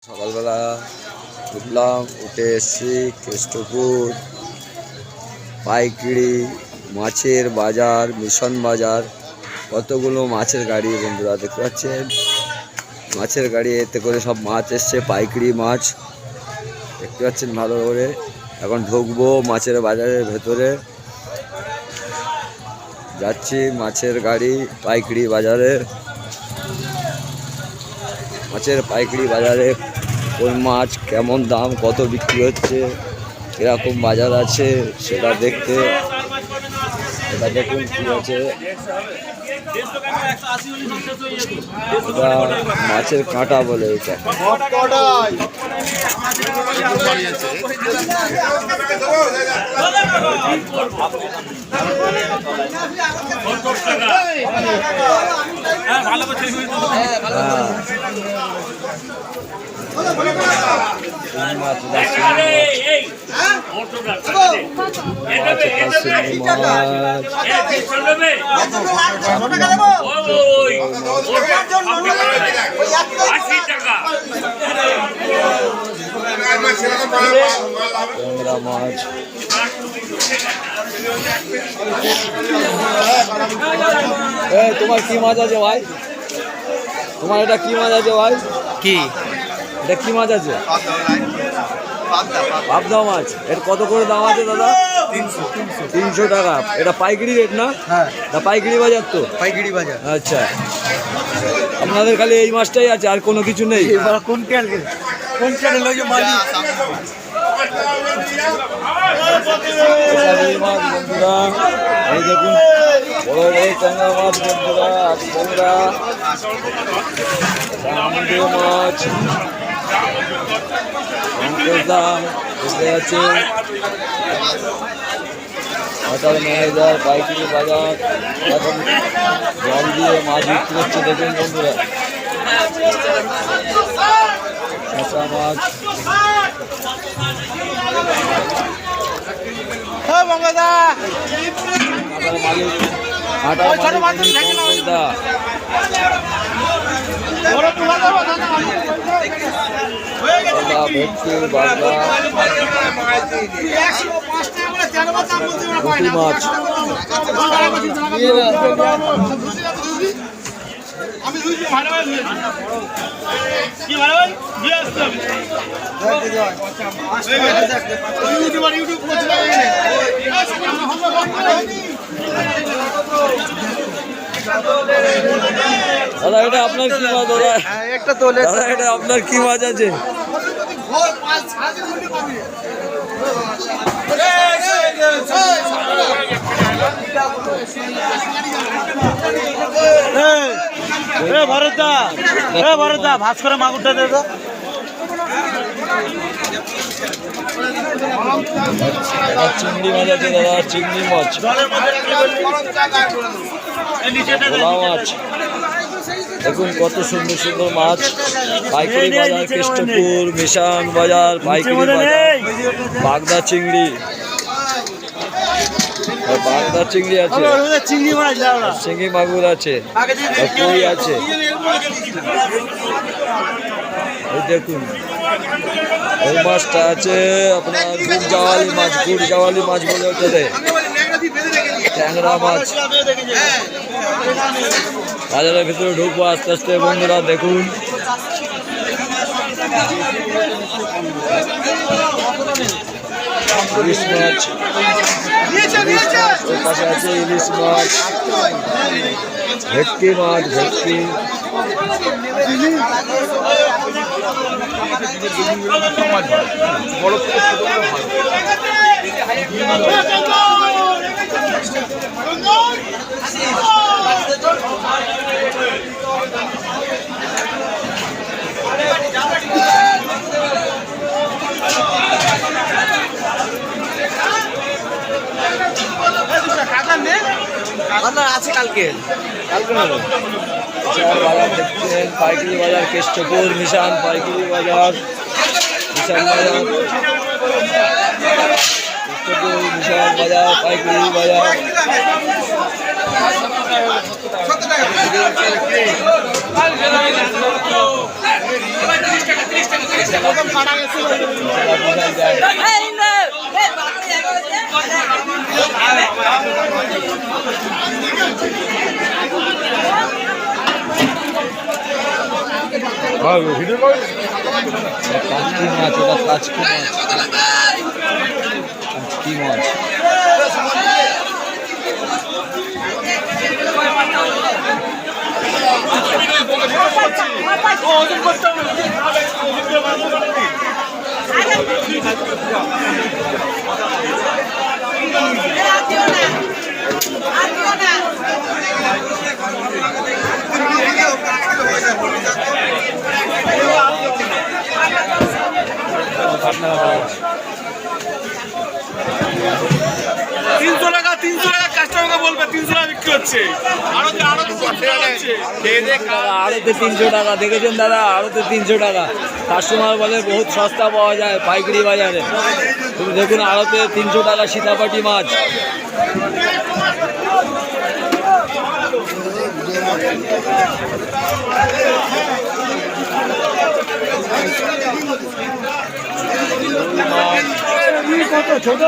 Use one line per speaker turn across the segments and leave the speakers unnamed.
সকালবেলা উঠলাম, উঠে এসছি কেষ্টপুর পাইকিরি মাছের বাজার, মিশন বাজার। কতগুলো মাছের গাড়ি বন্ধুরা দেখতে পাচ্ছেন। মাছের গাড়ি, এতে করে সব মাছ এসছে, পাইকিরি মাছ দেখতে পাচ্ছেন ভালো করে। এখন ঢুকবো মাছের বাজারের ভেতরে, যাচ্ছি মাছের গাড়ি পাইকিরি বাজারে। মাছের পাইকারি বাজারে কোন মাছ কেমন দাম, কত বিক্রি হচ্ছে, এরকম বাজার আছে সেটা দেখতে। এটা দেখুন কি আছে, এটা মাছের কাঁটা বলে এটা। মাছ তোমার কি মাছ আছে ভাই? তোমার এটা কি মাছ আছে ভাই?
কি
এটা কি মাছ আছে? পাবদা মাছ। এর কত করে দাম আছে দাদা? 300 টাকা। এটা পাইকারি রেট না?
হ্যাঁ,
পাইকারি বাজার তো?
পাইকারি বাজার।
আচ্ছা, আপনাদের খালি এই মাছটাই আছে, আর কোনো কিছু নেই?
কোন চ্যানেল ওই যে মালিক?
বন্ধুরা এই দেখুন বড় বড় ট্যাংরা মাছ বন্ধুরা, ট্যাংরা আমুদে মাছ দাম বুঝতে যাচ্ছে। হোটেল ম্যানেজার পাইকারি বাজার এখন জল দিয়ে মাছ বিক্রি করছে দেখুন বন্ধুরা। কাঁচা মাছ মাছ দাদা এটা আপনার কি মাছ? দাদা
একটা তোলে।
দাদা এটা আপনার কি মাছ আছে?
ভরতদা ভাত করে মাগুরটা দে তো।
চিংড়ি মাছ আছে দাদা, চিংড়ি মাছ, ভোলা মাছ। দেখুন কত সুন্দর সুন্দর মাছ। পাইকারি বাজার কেষ্টপুর মিশন বাজার পাইকারি বাজার। বাগদা চিংড়ি, বাগদা চিংড়ি আছে, চিংড়ি মাগুর আছে, কই আছে। এই দেখুন এই মাছটা আছে আপনার গুড় জাওয়ালি মাছ, গুড় জাওয়ালি মাছ বলে ওঠে, ট্যাংরা মাছ। বাজারের ভিতরে ঢুকবো আস্তে আস্তে বন্ধুরা দেখুন। ইলিশ মাছ, ওর পাশে আছে ইলিশ মাছ, ভেটকি মাছ, ভেটকি।
আছে কালকে
বাজার দেখছেন পাইকারি বাজার কেষ্টপুর মিশন পাইকারি বাজার, মিশন বাজার কেষ্টপুর মিশন বাজার পাইকারি বাজার। কাচকি মাছ, ওটা কাচকি মাছ, কাচকি মাছ।
কাস্টমারকে বলবে 300 টাকা বিক্রি হচ্ছে। আড়তে
300 টাকা দেখেছেন দাদা, আড়তে 300 টাকা। কাস্টমার বলে বহুত সস্তা পাওয়া যায় পাইকারি বাজারে। তুমি দেখুন আড়তে 300 টাকা সীতাপাটি মাছ। কত ছোট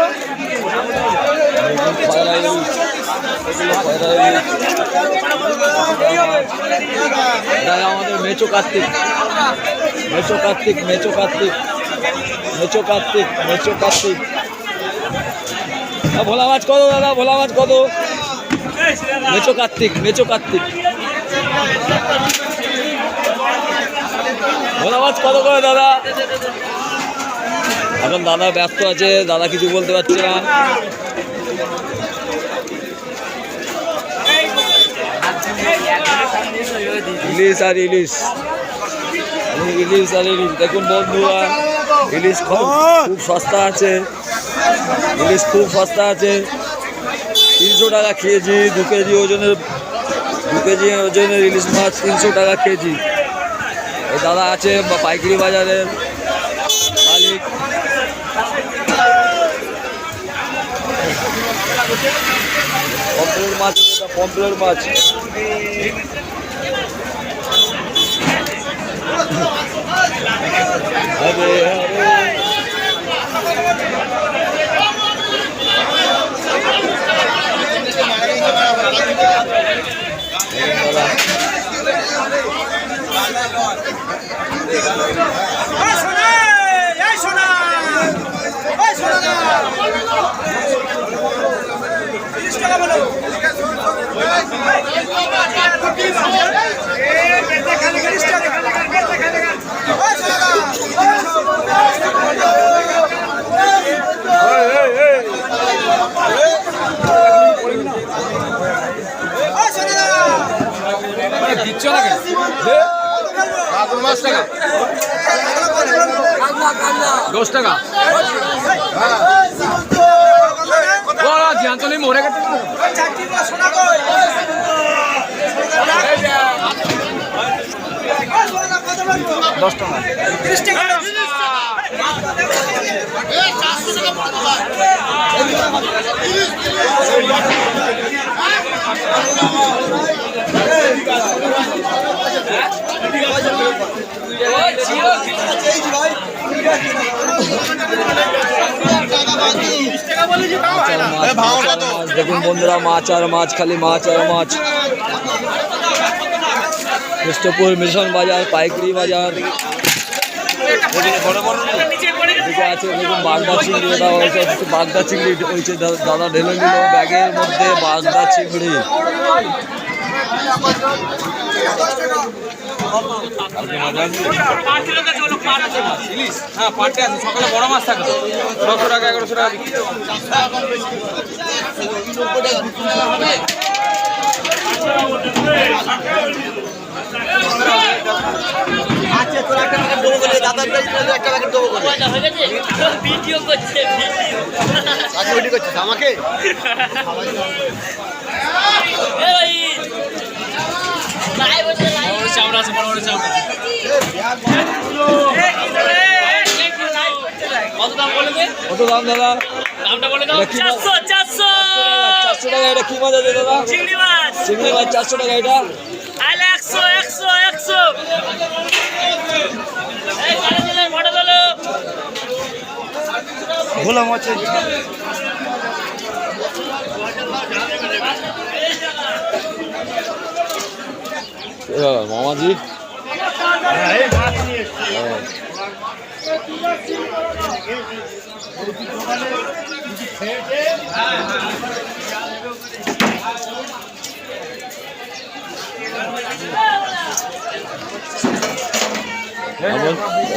আমাদের মেচো কার্তিক, মেচো কার্তিক, মেচো কার্তিক, মেচো কার্তিক, মেচো কার্তিক। ভোলা মাছ কত দাদা, ভোলা মাছ কত? মেচো কার্তিক, মেচো কার্তিক। ভোলা মাছ কত করে দাদা? এখন দাদা ব্যস্ত আছে, দাদা কিছু বলতে পারছে না। ইলিশ আর ইলিশ, ইলিশ আর ইলিশ। দেখুন বন্ধুরা, ইলিশ খুব সস্তা আছে, ইলিশ খুব সস্তা আছে। 300 টাকা কেজি, 2 কেজি ওজনের, 2 কেজি ওজনের ইলিশ মাছ 300 টাকা কেজি। এই দাদা আছে পাইকারি বাজারের মালিক। পম্পলের মাছ, পম্পলের মাছ। হরে হরে দিচ্ছ না কেন? 10 টাকা জ্যান্ত নেই, মরে গেছে। 10 টাকা। দেখুন বন্ধুরা, মাছ আর মাছ, খালি মাছ আর মাছ। কৃষ্ণপুর মিশন বাজার পাইকারি বাজার। এদিকে আছে দেখুন বাগদা চিংড়ি, এটা হয়েছে বাগদা চিংড়ি হয়েছে, দাদা ঢেলে নিল ব্যাগের মধ্যে বাগদা চিংড়ি।
সকালে বড় মাছ থাকে 10 টাকা 1100 টাকা বিক্রি। আচ্ছা তোর একটা প্যাকেট দেবো বলে, দাদার একটা প্যাকেট দেবো বলে ভিডিও করছে, ভিডিও করছিস আমাকে? চামড়া আছে, বড় বড় চামড়া। কত দাম বলে দে?
কত দাম দাদা?
দামটা বলে দাও। 400
টাকা। এটা কি মাছ আছে দাদা?
চিংড়ি মাছ।
চিংড়ি মাছ 400 টাকা। এটা
আলে 100 এই কাটা দিলে মোটা দিলো। ভোলা মাছের
মামাজি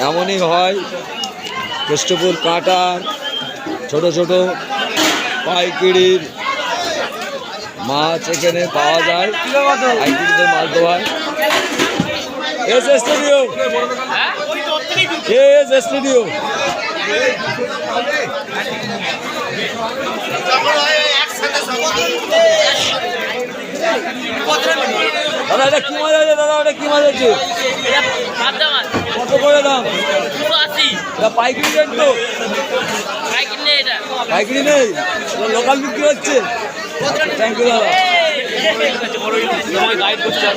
এমনই হয় কেষ্টপুর কাঁটার ছোট ছোট পাইকিরির মাছ এখানে পাওয়া যায়। পাইকিরিদের মাছ দেওয়া এস স্টুডিও এস স্টুডিও দাদা এটা কি মাছ আছে? দাদা ওটা কি মাছ আছে? কত করে দাম? এটা পাইকারি রেট তো? পাইকারি নেই, লোকাল বিক্রি হচ্ছে। থ্যাংক ইউ দাদা। গাইড করছে।